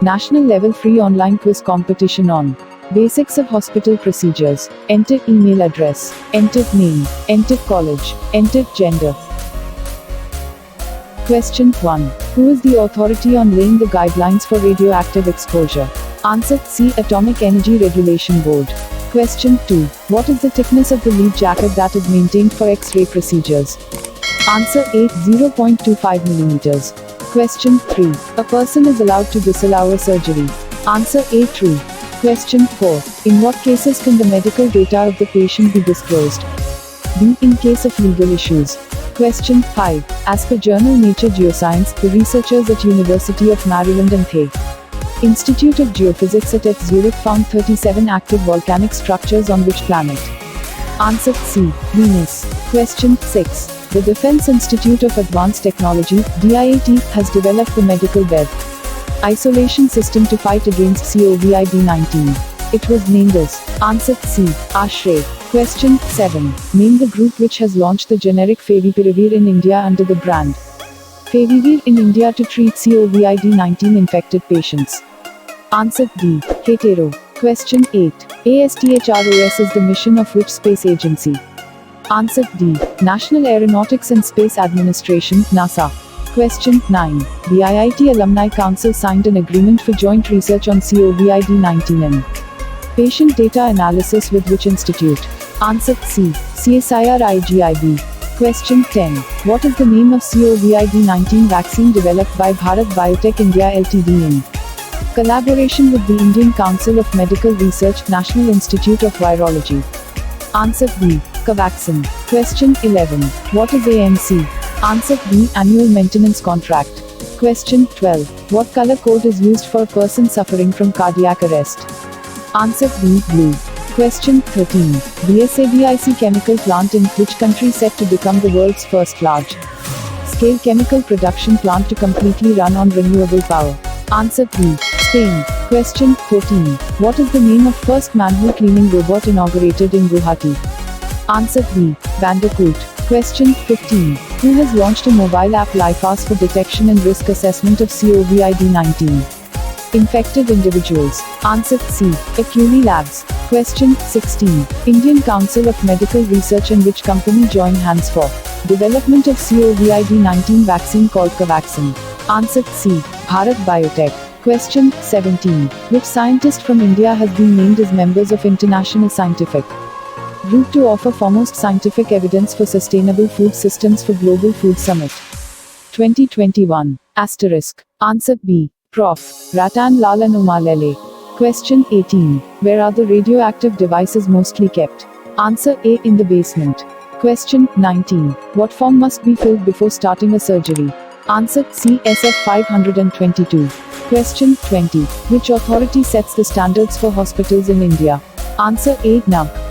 National level free online quiz competition on basics of hospital procedures. Enter email address. Enter name. Enter college. Enter gender. Question 1. Who is the authority on laying the guidelines for radioactive exposure? Answer C. Atomic Energy Regulation Board. Question 2. What is the thickness of the lead jacket that is maintained for X-ray procedures? Answer A. 0.25 mm. Question 3. A person is allowed to disallow a surgery. Answer A. True. Question 4. In what cases can the medical data of the patient be disclosed? B. In case of legal issues. Question 5. As per journal Nature Geoscience, the researchers at University of Maryland and The Institute of Geophysics at Zurich found 37 active volcanic structures on which planet? Answer C. Venus. Question 6. The Defense Institute of Advanced Technology, DIAT, has developed the medical bed isolation system to fight against COVID-19. It was named as Answer C. Ashray. Question 7. Name the group which has launched the generic Favipiravir in India under the brand Favivir in India to treat COVID-19 infected patients. Answer D. Hetero. Question 8. ASTHROS is the mission of which space agency? Answer D. National Aeronautics and Space Administration, NASA. Question 9. The IIT Alumni Council signed an agreement for joint research on COVID-19 and patient data analysis with which institute? Answer C. CSIR-IGIB. Question 10. What is the name of COVID-19 vaccine developed by Bharat Biotech India Ltd in collaboration with the Indian Council of Medical Research, National Institute of Virology? Answer B. Covaxin. Question 11. What is ANC? Answer B. Annual Maintenance Contract. Question 12. What color code is used for a person suffering from cardiac arrest? Answer B. Blue. Question 13. BSABIC chemical plant in which country set to become the world's first large-scale chemical production plant to completely run on renewable power? Answer B. Spain. Question 14. What is the name of first manhole cleaning robot inaugurated in Guwahati? Answer B. Bandicoot. Question 15. Who has launched a mobile app LifeAS for detection and risk assessment of COVID-19 infected individuals? Answer C. Aculi Labs. Question 16. Indian Council of Medical Research and which company join hands for development of COVID-19 vaccine called Covaxin? Answer C. Bharat Biotech. Question 17. Which scientist from India has been named as members of International Scientific Group to offer foremost scientific evidence for sustainable food systems for Global Food Summit 2021? Asterisk. Answer B. Prof. Ratan Lal and Umalele. Question 18. Where are the radioactive devices mostly kept? Answer A. In the basement. Question 19. What form must be filled before starting a surgery? Answer C. SF 522. Question 20. Which authority sets the standards for hospitals in India? Answer A. NAG.